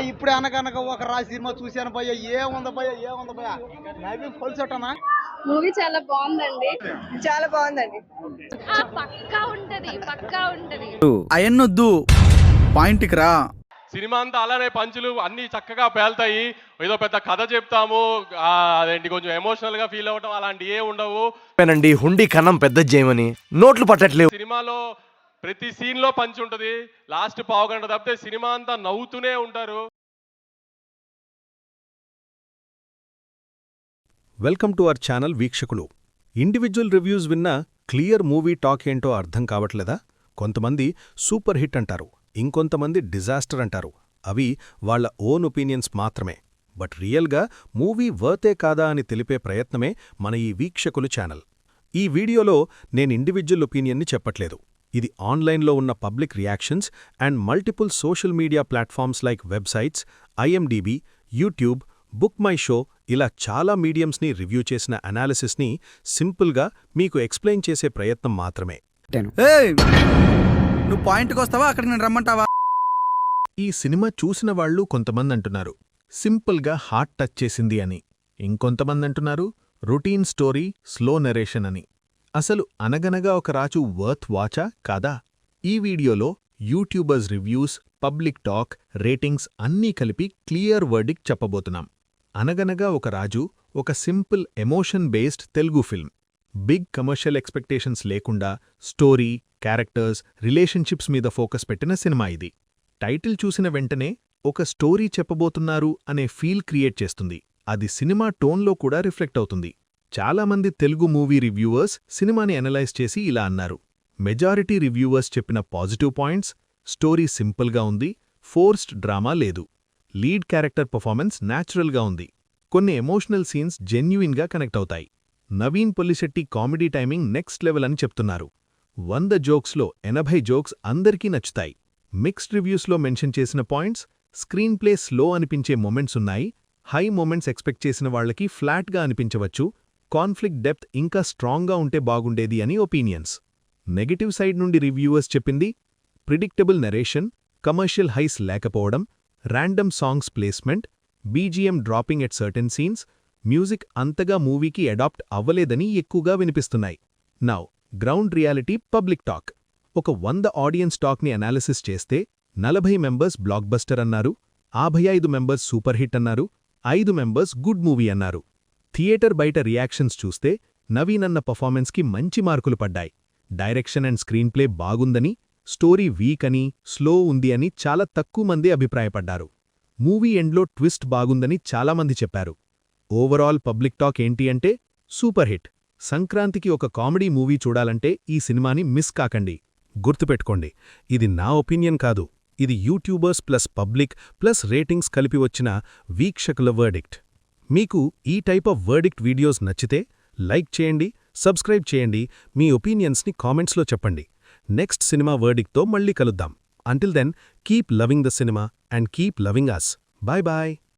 ఇప్పుడు అనగనగా ఒక సినిమా చూశాను భయ్య. ఏముంది భయ్య నవీన్ పొలిసటనా. మూవీ చాలా బాగుందండి. చాలా బాగుందండి. పక్కా ఉంటది. అయన్నొద్దు, పాయింట్కి రా. సినిమా అంతా అలానే పంచులు అన్ని చక్కగా పేల్తాయి. ఏదో పెద్ద కథ చెప్తాము, అదేంటి కొంచెం ఎమోషనల్ గా ఫీల్ అవ్వటం అలాంటి ఏ ఉండవు. హుండీ కన్నం పెద్ద చేయమని నోట్లు పట్టట్లేవు. సినిమాలో ప్రతి సీన్ లో పంచ్ ఉంటది. లాస్ట్ పావుగంట తప్పితే సినిమా అంతా నవ్వుతూనే ఉంటారు. వెల్కమ్ టు అవర్ ఛానల్ వీక్షకులు. ఇండివిజువల్ రివ్యూస్ విన్నా క్లియర్ మూవీ టాక్ ఏంటో అర్థం కావట్లేదా? కొంతమంది సూపర్ హిట్ అంటారు, ఇంకొంతమంది డిజాస్టర్ అంటారు. అవి వాళ్ల ఓన్ ఒపీనియన్స్ మాత్రమే. బట్ రియల్గా మూవీ వర్తే కాదా అని తెలిపే ప్రయత్నమే మన ఈ వీక్షకులు ఛానల్. ఈ వీడియోలో నేను ఇండివిజువల్ ఒపీనియన్ని చెప్పట్లేదు. ఇది ఆన్లైన్లో ఉన్న public reactions and multiple social media platforms like websites, IMDb, YouTube, book my show ఇలా చాలా మీడియంస్ని రివ్యూ చేసిన అనాలిసిస్ని సింపుల్గా మీకు ఎక్స్ప్లెయిన్ చేసే ప్రయత్నం మాత్రమే. నువ్వు పాయింట్కి వస్తావా, అక్కడికి నేను రమ్మంటావా? ఈ సినిమా చూసిన వాళ్ళు కొంతమంది అంటున్నారు సింపుల్గా హార్ట్ టచ్ చేసింది అని, ఇంకొంతమంది అంటున్నారు రొటీన్ స్టోరీ, స్లో నెరేషన్ అని. అసలు అనగనగా ఒక రాజు వర్త్ వాచా కాదా? ఈ వీడియోలో YouTubers reviews, public talk, ratings అన్నీ కలిపి క్లియర్ వర్డిక్ట్ చెప్పబోతున్నాం. అనగనగా ఒక రాజు ఒక simple emotion based Telugu film. Big commercial expectations లేకుండా స్టోరీ, క్యారెక్టర్స్, రిలేషన్షిప్స్ మీద ఫోకస్ పెట్టిన సినిమా ఇది. టైటిల్ చూసిన వెంటనే ఒక స్టోరీ చెప్పబోతున్నారు అనే ఫీల్ క్రియేట్ చేస్తుంది. అది సినిమా టోన్లో కూడా రిఫ్లెక్ట్ అవుతుంది. చాలామంది తెలుగు మూవీ రివ్యూవర్స్ సినిమాని అనలైజ్ చేసి ఇలా అన్నారు. మెజారిటీ రివ్యూవర్స్ చెప్పిన పాజిటివ్ పాయింట్స్: స్టోరీ సింపుల్గా ఉంది, ఫోర్స్డ్ డ్రామా లేదు, లీడ్ క్యారెక్టర్ పర్ఫార్మెన్స్ న్యాచురల్గా ఉంది, కొన్ని ఎమోషనల్ సీన్స్ జెన్యూయిన్గా కనెక్ట్ అవుతాయి. Naveen Polishetty comedy timing next level అని చెప్తున్నారు. 100 జోక్స్లో 80 జోక్స్ అందరికీ నచ్చుతాయి. మిక్స్డ్ రివ్యూస్లో మెన్షన్ చేసిన పాయింట్స్: స్క్రీన్ ప్లే స్లో అనిపించే మొమెంట్స్ ఉన్నాయి, హై మొమెంట్స్ ఎక్స్పెక్ట్ చేసిన వాళ్లకి ఫ్లాట్గా అనిపించవచ్చు, కాన్ఫ్లిక్ట్ డెప్త్ ఇంకా స్ట్రాంగ్గా ఉంటే బాగుండేది అని ఒపీనియన్స్. నెగటివ్ సైడ్ నుండి రివ్యూవర్స్ చెప్పింది: ప్రిడిక్టబుల్ నెరేషన్, కమర్షియల్ హైస్ లేకపోవడం, random songs placement, BGM dropping at certain scenes, music అంతగా మూవీకి అడాప్ట్ అవ్వలేదని ఎక్కువగా వినిపిస్తున్నాయి. Now ground reality, public talk. ఒక 100 ఆడియన్స్ టాక్ని అనాలిసిస్ చేస్తే 40 మెంబర్స్ బ్లాక్ బస్టర్ అన్నారు, 55 మెంబర్స్ సూపర్ హిట్ అన్నారు, 5 మెంబర్స్ గుడ్ మూవీ అన్నారు. థియేటర్ బయట రియాక్షన్స్ చూస్తే నవీన్ అన్న పర్ఫార్మెన్స్కి మంచి మార్కులు పడ్డాయి. డైరెక్షన్ అండ్ స్క్రీన్ ప్లే బాగుందని, స్టోరీ వీక్ అని, స్లో ఉంది అని చాలా తక్కువ మంది అభిప్రాయపడ్డారు. మూవీ ఎండ్లో ట్విస్ట్ బాగుందని చాలామంది చెప్పారు. ఓవరాల్ పబ్లిక్ టాక్ ఏంటి అంటే సూపర్ హిట్. సంక్రాంతికి ఒక కామెడీ మూవీ చూడాలంటే ఈ సినిమాని మిస్ కాకండి. గుర్తుపెట్టుకోండి, ఇది నా ఒపీనియన్ కాదు, ఇది YouTubers plus public plus ratings కలిపి వచ్చిన వీక్షకుల వర్డిక్ట్. మీకు ఈ టైప్ ఆఫ్ వర్డిక్ట్ వీడియోస్ నచ్చితే లైక్ చేయండి, సబ్స్క్రైబ్ చేయండి, మీ ఒపీనియన్స్ని కామెంట్స్లో చెప్పండి. నెక్స్ట్ సినిమా వర్డిక్ట్తో మళ్ళీ కలుద్దాం. Until then, keep loving the cinema and keep loving us. Bye bye.